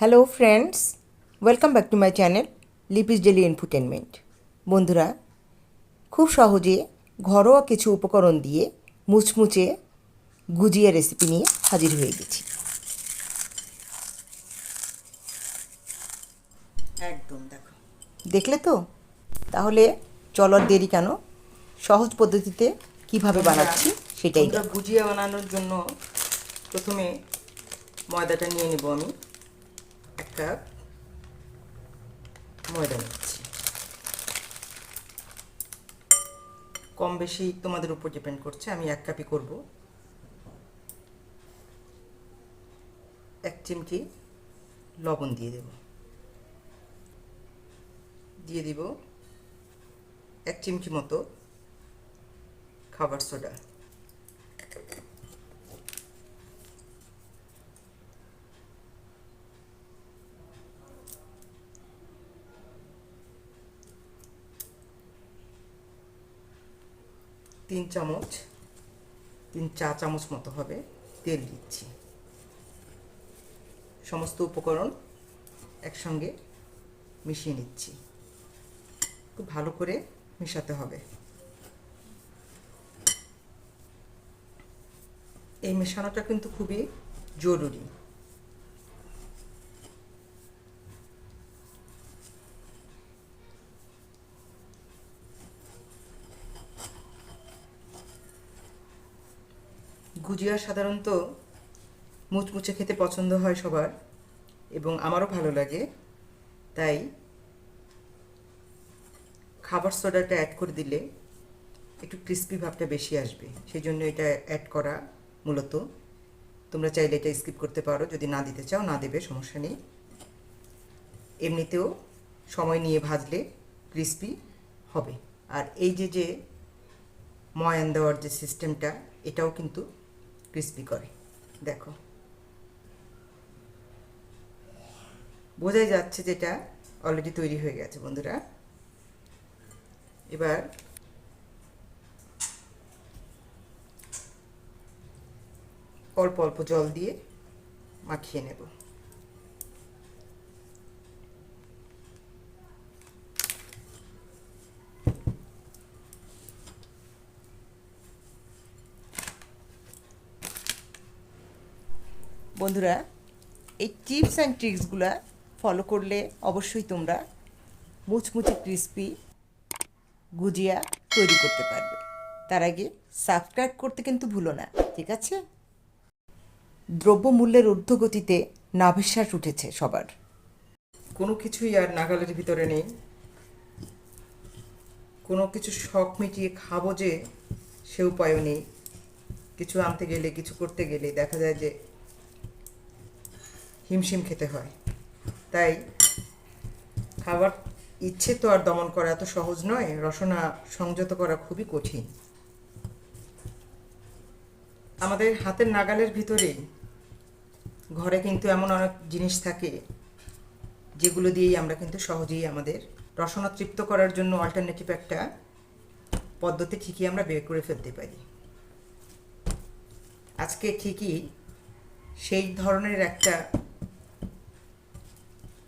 Hello friends, welcome back to my channel Lipi's daily infotainment. বন্ধুরা, খুব সহজে ঘরোয়া কিছু উপকরণ দিয়ে মুচমুচে গুজিয়া রেসিপি নিয়ে হাজির হয়ে গেছি। একদম দেখো, দেখলে তো? তাহলে চলো আর দেরি কেন, সহজ পদ্ধতিতে কিভাবে বানাচ্ছি সেটাই। গুজিয়া বানানোর জন্য প্রথমে ময়দাটা নিয়ে নেব। আমি 1 কাপ ময়দা নিচ্ছি। কম বেশি তোমাদের উপর ডিপেন্ড করছে, আমি 1 কাপই করব। 1 চিমটি লবণ দিয়ে দেব। 1 চিমটি মতো খাবার সোডা। তিন চা চামচ মতো হবে তেল দিচ্ছি। সমস্ত উপকরণ একসঙ্গে মিশিয়ে নিচ্ছি। খুব ভালো করে মেশাতে হবে। এই মেশানোটা কিন্তু খুবই জরুরি। গুজিয়া সাধারণত মুচমুচে খেতে পছন্দ হয় সবার, এবং আমারও ভালো লাগে। তাই খাবার সোডাটা অ্যাড করে দিলে একটু ক্রিস্পি ভাবটা বেশি আসবে, সেই জন্য এটা অ্যাড করা মূলত। তোমরা চাইলে এটা স্কিপ করতে পারো, যদি না দিতে চাও না দেবে, সমস্যা নেই। এমনিতেও সময় নিয়ে ভাজলে ক্রিস্পি হবে। আর এই যে ময়ান দেওয়ার যে সিস্টেমটা, এটাও কিন্তু ক্রিস্পি করে। দেখো, বোঝাই যাচ্ছে যেটা অলরেডি তৈরি হয়ে গেছে। বন্ধুরা, এবার অল্প অল্প জল দিয়ে মাখিয়ে নেব। বন্ধুরা, এই টিপস অ্যান্ড ট্রিক্সগুলো ফলো করলে অবশ্যই তোমরা মুচমুচে ক্রিস্পি গুজিয়া তৈরি করতে পারবে। তার আগে সাবস্ক্রাইব করতে কিন্তু ভুলো না, ঠিক আছে? দ্রব্যমূল্যের ঊর্ধ্বগতিতে নাভিশ্বাস উঠেছে সবার। কোনো কিছুই আর নাগালের ভিতরে নেই। কোনো কিছু শখ মিটিয়ে খাবো যে সে উপায়ও নেই। কিছু আনতে গেলে, কিছু করতে গেলে দেখা যায় যে হিমশিম খেতে হয়। তাই খাবার ইচ্ছে তো আর দমন করা এত সহজ নয়, রসনা সংযত করা খুবই কঠিন। আমাদের হাতের নাগালের ভিতরেই ঘরে কিন্তু এমন অনেক জিনিস থাকে যেগুলো দিয়েই আমরা কিন্তু সহজেই আমাদের রসনা তৃপ্ত করার জন্য অল্টারনেটিভ একটা পদ্ধতি ঠিকই আমরা বের করে ফেলতে পারি। আজকে ঠিকই সেই ধরনের একটা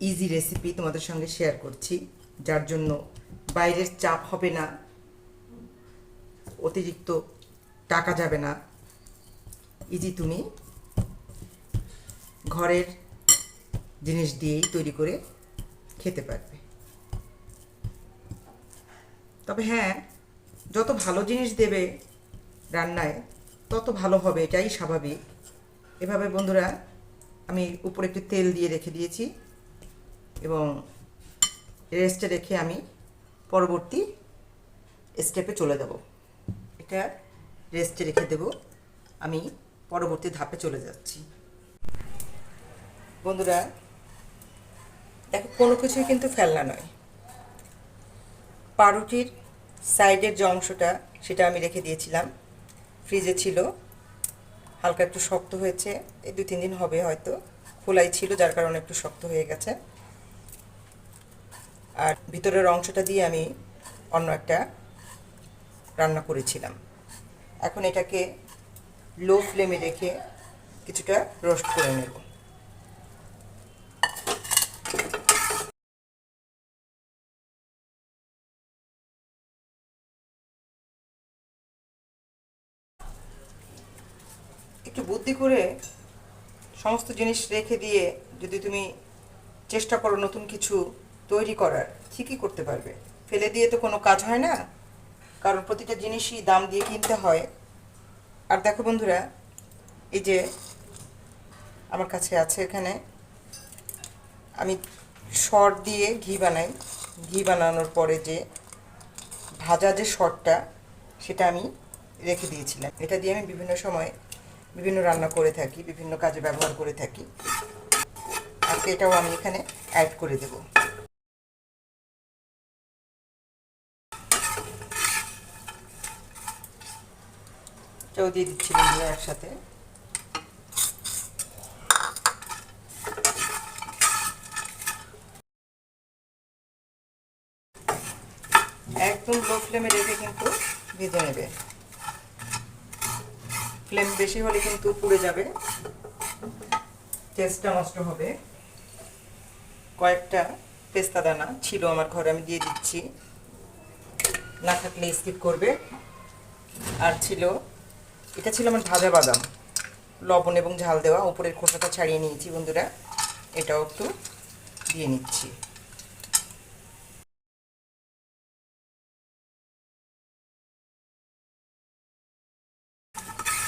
ইজি রেসিপি তোমাদের সঙ্গে শেয়ার করছি, যার জন্য বাইরের চাপ হবে না, অতিরিক্ত টাকা যাবে না। ইজি, তুমি ঘরের জিনিস দিয়েই তৈরি করে খেতে পারবে। তবে হ্যাঁ, যত ভালো জিনিস দেবে রান্নায় তত ভালো হবে, এটাই স্বাভাবিক। এভাবে বন্ধুরা, আমি উপরে একটু তেল দিয়ে রেখে দিয়েছি এবং রেস্টে রেখে আমি পরবর্তী স্টেপে চলে যাব। এটা রেস্টে রেখে দেব, আমি পরবর্তী ধাপে চলে যাচ্ছি। বন্ধুরা দেখো, কোনো কিছুই কিন্তু ফেলনা নয়। পাউরুটির সাইডের যে অংশটা, সেটা আমি রেখে দিয়েছিলাম, ফ্রিজে ছিল, হালকা একটু শক্ত হয়েছে। এই 2-3 দিন হবে হয়তো, খোলাই ছিল যার কারণে একটু শক্ত হয়ে গেছে। আর ভিতরের অংশটা দিয়ে আমি অন্য একটা রান্না করেছিলাম। এখন এটাকে লো ফ্লেমে রেখে কিছুটা রোস্ট করে নেব। বুদ্ধি করে সমস্ত জিনিস রেখে দিয়ে যদি তুমি চেষ্টা করো নতুন কিছু তৈরি করার, ঠিকই করতে পারবে। ফেলে দিয়ে তো কোনো কাজ হয় না, কারণ প্রতিটা জিনিসই দাম দিয়ে কিনতে হয়। আর দেখো বন্ধুরা, এই যে আমার কাছে আছে, এখানে আমি সর দিয়ে ঘি বানাই। ঘি বানানোর পরে যে ভাজা যে সরটা, সেটা আমি রেখে দিয়েছিলাম। এটা দিয়ে আমি বিভিন্ন সময় বিভিন্ন রান্না করে থাকি, বিভিন্ন কাজে ব্যবহার করে থাকি। আজকে এটাও আমি এখানে অ্যাড করে দেব। এটাও দিয়ে দিচ্ছি বন্ধুরা একসাথে। একদম লো ফ্লেমে রেখে কিন্তু ভেজে নেবে। ফ্লেম বেশি হলে কিন্তু পুড়ে যাবে, টেস্টটা নষ্ট হবে। কয়েকটা পেস্তা দানা ছিল আমার ঘরে, আমি দিয়ে দিচ্ছি, না থাকলে স্কিপ করবে। আর ছিল, এটা ছিল আমার ভাজা বাদাম, লবণ এবং ঝাল দেওয়া, উপরের খোসাটা ছাড়িয়ে নিয়েছি বন্ধুরা। এটাও একটু দিয়ে নিচ্ছি।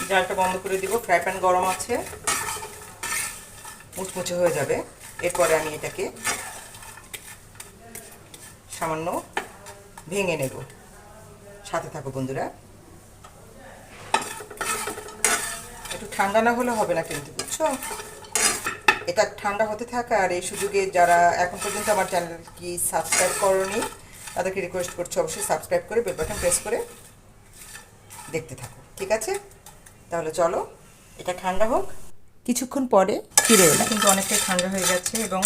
জালটা বন্ধ করে দিব, ফ্রাই প্যান গরম আছে, মুচমুচে হয়ে যাবে। এরপরে আমি এটাকে সামান্য ভেঙে নেব। সাথে থাকো বন্ধুরা। একটু ঠান্ডা না হলে হবে না কিন্তু, বুঝছো? এটা ঠান্ডা হতে থাকা। আর এই সুযোগে যারা এখন পর্যন্ত আমার চ্যানেলটি সাবস্ক্রাইব করোনি, তাদেরকে রিকোয়েস্ট করছি অবশ্যই সাবস্ক্রাইব করে বেল বাটন প্রেস করে দেখতে থাকো, ঠিক আছে? তাহলে চলো এটা ঠান্ডা হোক। কিছুক্ষণ পরে ফিরে এলাম। কিন্তু অনেকটাই ঠান্ডা হয়ে গেছে এবং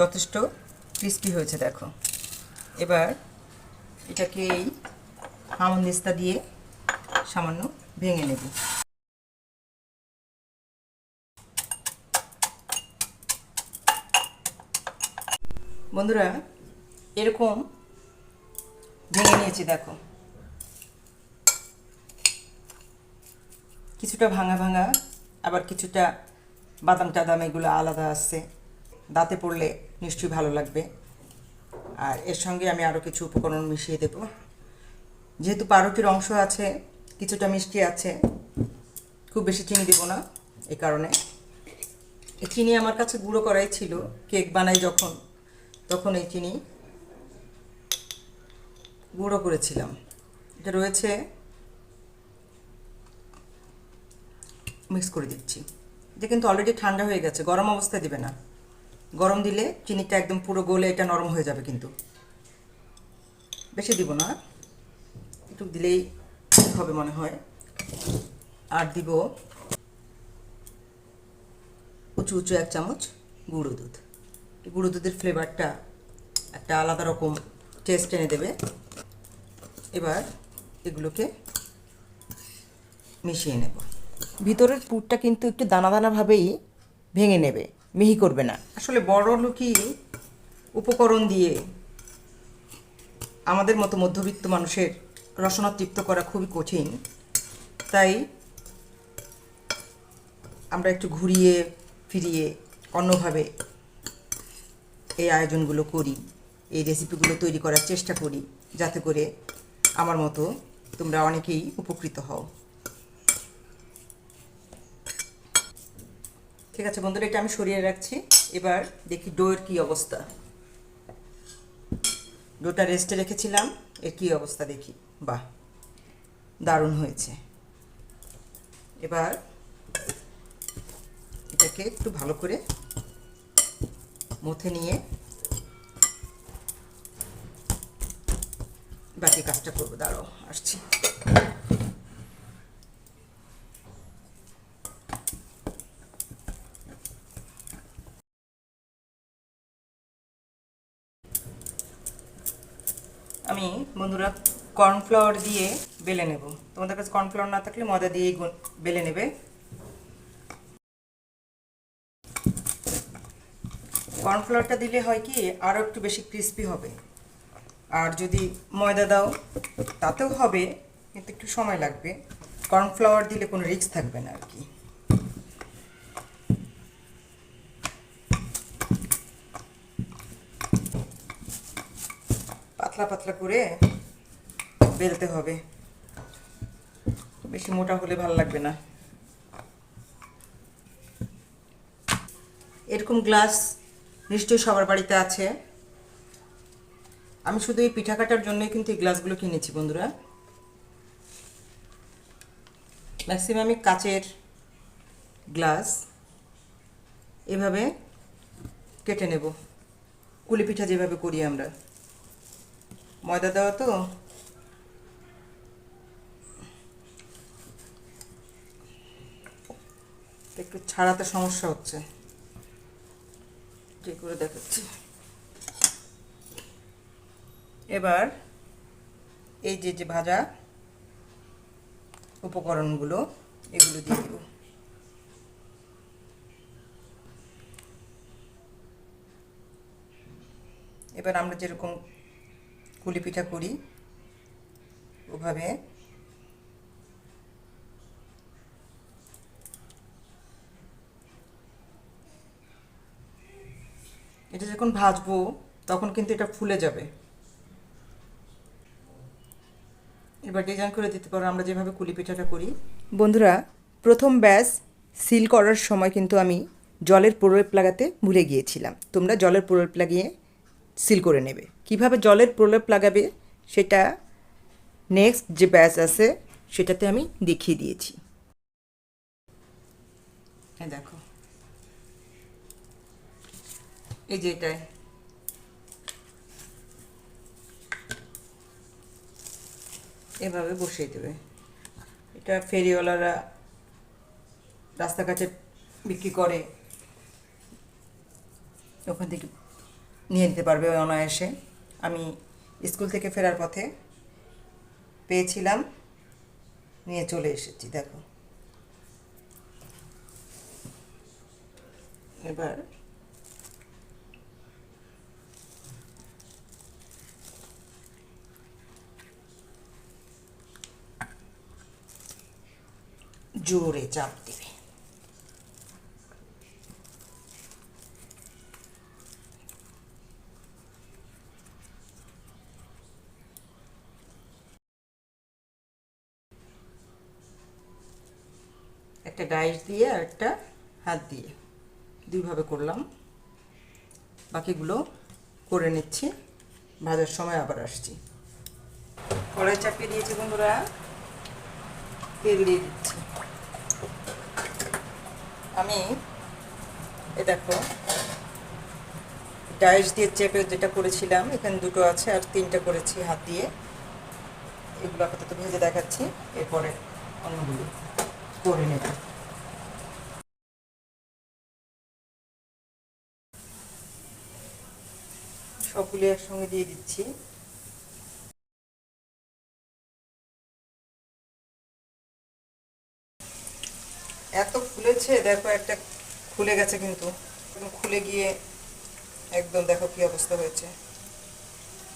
যথেষ্ট ক্রিস্পি হয়েছে, দেখো। এবার এটাকে এই হামনদিস্তা দিয়ে সামান্য ভেঙে নেব। বন্ধুরা, এরকম ভেঙে নিয়েছি, দেখো। কিছুটা ভাঙা ভাঙা, আবার কিছুটা বাদাম টাদাম এগুলো আলাদা আছে। দাঁতে পড়লে নিশ্চয়ই ভালো লাগবে। আর এর সঙ্গে আমি আরও কিছু উপকরণ মিশিয়ে দেব। যেহেতু পাউরুটির অংশ আছে, কিছুটা মিষ্টি আছে, খুব বেশি চিনি দেবো না। এই কারণে এই চিনি আমার কাছে গুঁড়ো করাই ছিল, কেক বানাই যখন, তখন এই চিনি গুঁড়ো করেছিলাম। এটা রয়েছে, মিক্স করে দিচ্ছি। এটা কিন্তু অলরেডি ঠান্ডা হয়ে গেছে, গরম অবস্থায় দিবে না। গরম দিলে চিনিটা একদম পুরো গলে এটা নরম হয়ে যাবে, কিন্তু বেশি দিব না, একটু দিলেই হবে মনে হয়। আর দিব উঁচু উঁচু 1 চামচ গুঁড়ো দুধ। গুঁড়ো দুধের ফ্লেভারটা একটা আলাদা রকম টেস্ট এনে দেবে। এবার এগুলোকে মিশিয়ে নেব। ভিতরের পুরটা কিন্তু একটু দানা দানাভাবেই ভেঙে নেবে, মিহি করবে না। আসলে বড় লোকই উপকরণ দিয়ে আমাদের মতো মধ্যবিত্ত মানুষের রসনা তৃপ্ত করা খুবই কঠিন। তাই আমরা একটু ঘুরিয়ে ফিরিয়ে অন্যভাবে এই আয়োজনগুলো করি, এই রেসিপিগুলো তৈরি করার চেষ্টা করি, যাতে করে আমার মতো তোমরা অনেকেই উপকৃত হও। ঠিক আছে বন্ধুরা, এটা আমি সরিয়ে রাখছি। এবার দেখি ডোয়ের কী অবস্থা। ডোটা রেস্টে রেখেছিলাম, এর কী অবস্থা দেখি। বাহ, দারুণ হয়েছে। এবার এটাকে একটু ভালো করে মথে নিয়ে বাকি কাজটা করবো। দাঁড়াও, আসছি। আমি বন্ধুরা কর্নফ্লাওয়ার দিয়ে বেলে নেব। তোমাদের কাছে কর্নফ্লাওয়ার না থাকলে ময়দা দিয়েই বেলে নেবে। কর্নফ্লাওয়ারটা দিলে হয় কি, আরও একটু বেশি ক্রিস্পি হবে। আর যদি ময়দা দাও তাতেও হবে, কিন্তু একটু সময় লাগবে। কর্নফ্লাওয়ার দিলে কোনো রিস্ক থাকবে না আর কি। পাতলা পাতলা করে বেলতে হবে, বেশি মোটা হলে ভালো লাগবে না। এরকম গ্লাস নিশ্চয়ই সবার বাড়িতে আছে। আমি শুধু এই পিঠা কাটার জন্যই কিন্তু এই গ্লাসগুলো কিনেছি বন্ধুরা। ম্যাক্সিমামই কাচের গ্লাস। এভাবে কেটে নেব, কুলি পিঠা যেভাবে করি আমরা। ময়দা দেওয়া তো, একটু ছাড়াতে সমস্যা হচ্ছে, ঠিক করে দেখাচ্ছি। এবার এই যে ভাজা উপকরণগুলো এগুলো দিয়ে দেব। এবার আমরা যেরকম কুলি পিঠা করি ওভাবে এটা যখন ভাজবো তখন কিন্তু এটা ফুলে যাবে। এবার ডিজাইন করে দিতে পারো আমরা যেভাবে কুলি পিঠাটা করি। বন্ধুরা, প্রথম ব্যাচ সিল করার সময় কিন্তু আমি জলের প্রলেপ লাগাতে ভুলে গিয়েছিলাম। তোমরা জলের প্রলেপ লাগিয়ে সিল করে নেবে। কিভাবে জলের প্রলেপ লাগাবে সেটা নেক্সট যে ব্যাচ আছে সেটাতে আমি দেখিয়ে দিয়েছি। হ্যাঁ দেখো, এই যে এটাই এভাবে বসিয়ে দেবে। এটা ফেরিওয়ালারা রাস্তাঘাটে বিক্রি করে, ওখান থেকে নিয়ে নিতে পারবে অনায়াসে। আমি স্কুল থেকে ফেরার পথে পেয়েছিলাম, নিয়ে চলে এসেছি। দেখো এবার জোরে চাপ দিবে। একটা ডাইস দিয়ে আর একটা হাত দিয়ে দুইভাবে করলাম। বাকিগুলো করে নিচ্ছি, ভাজার সময় আবার আসছি। কড়াই চাপিয়ে দিয়েছি বন্ধুরা, তেল দিয়ে দিচ্ছি। আমি এ দেখো ডাইস দিয়ে চেপে যেটা করেছিলাম, এখানে দুটো আছে আর তিনটা করেছি হাত দিয়ে। এগুলো আপাতত ভেজে দেখাচ্ছি, এরপরে অন্যগুলো করে নেব। সবগুলি একসঙ্গে দিয়ে দিচ্ছি। এত ফুলেছে দেখো, একটা খুলে গেছে কিন্তু, খুলে গিয়ে একদম দেখো কি অবস্থা হয়েছে।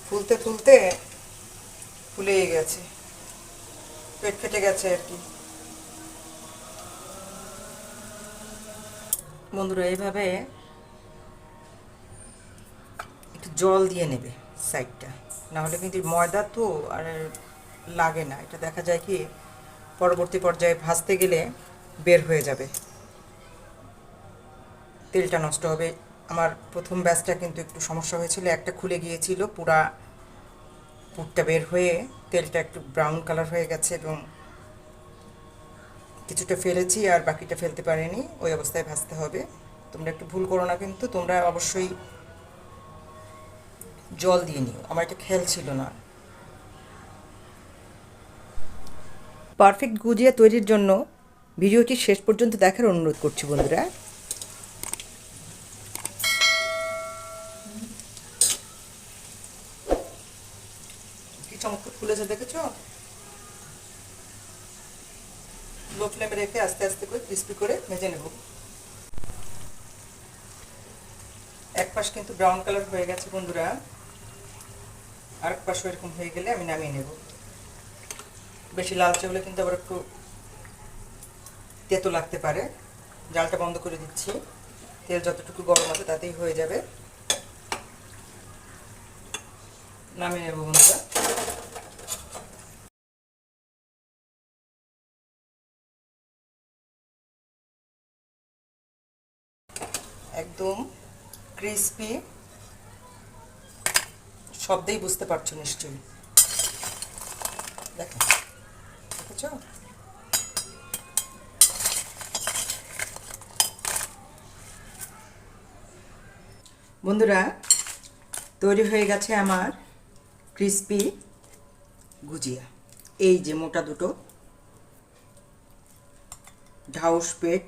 ফুলতে ফুলতে ফুলেই গেছে, পেট ফেটে গেছে আর কি। বন্ধুরা, এইভাবে একটু জল দিয়ে নেবে সাইডটা, নাহলে কিন্তু ময়দা তো আর লাগে না। এটা দেখা যায় কি পরবর্তী পর্যায়ে ভাজতে গেলে বের হয়ে যাবে, তেলটা নষ্ট হবে। আমার প্রথম ব্যাচটা কিন্তু একটু সমস্যা হয়েছিল, একটা খুলে গিয়েছিল, পুরা পুরটা বের হয়ে তেলটা একটু ব্রাউন কালার হয়ে গেছে এবং কিছুটা ফেলেছি আর বাকিটা ফেলতে পারিনি। ওই অবস্থায় ভাজতে হবে। তোমরা একটু ভুল করো না কিন্তু, তোমরা অবশ্যই জল দিয়ে নিও। আমার এটা খেয়াল ছিল না। পারফেক্ট গুজিয়া তৈরির জন্য ভিডিওটি শেষ পর্যন্ত দেখার অনুরোধ করছি বন্ধুরা। কি চমৎকার ফুলেছে দেখেছো? লো ফ্লেমে রেখে আস্তে আস্তে করে ক্রিস্পি করে ভেজে নেব। এক পাশ কিন্তু ব্রাউন কালার হয়ে গেছে বন্ধুরা, আর এক পাশ এরকম হয়ে গেলে আমি নামিয়ে নেব। বেশি লালচে হলে কিন্তু আবার একটু তেতো লাগতে পারে। জালটা বন্ধ করে দিচ্ছি, তেল যতটুকু গরম আছে তাতেই হয়ে যাবে। নামিয়ে নেব বন্ধুরা। একদম ক্রিস্পি, শব্দেই বুঝতে পারছো নিশ্চয়ই। দেখো, দেখেছো? বন্ধুরা, তৈরি হয়ে গেছে আমার ক্রিস্পি গুজিয়া। এই যে মোটা দুটো ঢাউস পেট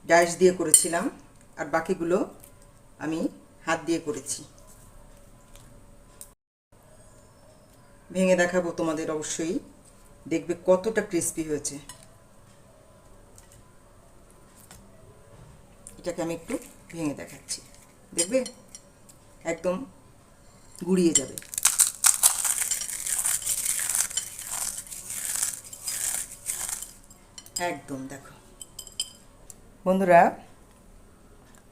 ডাইস দিয়ে করেছিলাম, আর বাকিগুলো আমি হাত দিয়ে করেছি। ভেঙে দেখাবো তোমাদের, অবশ্যই দেখবে কতটা ক্রিস্পি হয়েছে। এটাকে আমি একটু ভেঙে দেখাচ্ছি, দেখবে একদম গুড়িয়ে যাবে। একদম দেখো বন্ধুরা,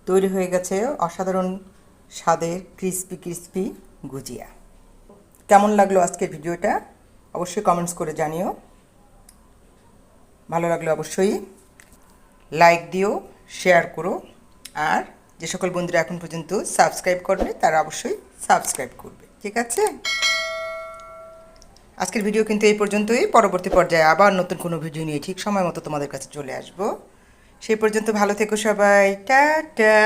তৈরি হয়ে গেছে অসাধারণ স্বাদের ক্রিস্পি ক্রিস্পি গুজিয়া। কেমন লাগলো আজকের ভিডিওটা অবশ্যই কমেন্টস করে জানিও। ভালো লাগলে অবশ্যই লাইক দিও, শেয়ার করো, আর যে সকল বন্ধুরা এখন পর্যন্ত সাবস্ক্রাইব করবে তারা অবশ্যই সাবস্ক্রাইব করবে, ঠিক আছে? আজকের ভিডিও কিন্তু এই পর্যন্তই। পরবর্তী পর্যায়ে আবার নতুন কোনো ভিডিও নিয়ে ঠিক সময় মতো তোমাদের কাছে চলে আসবো। সেই পর্যন্ত ভালো থেকো সবাই, টাটা।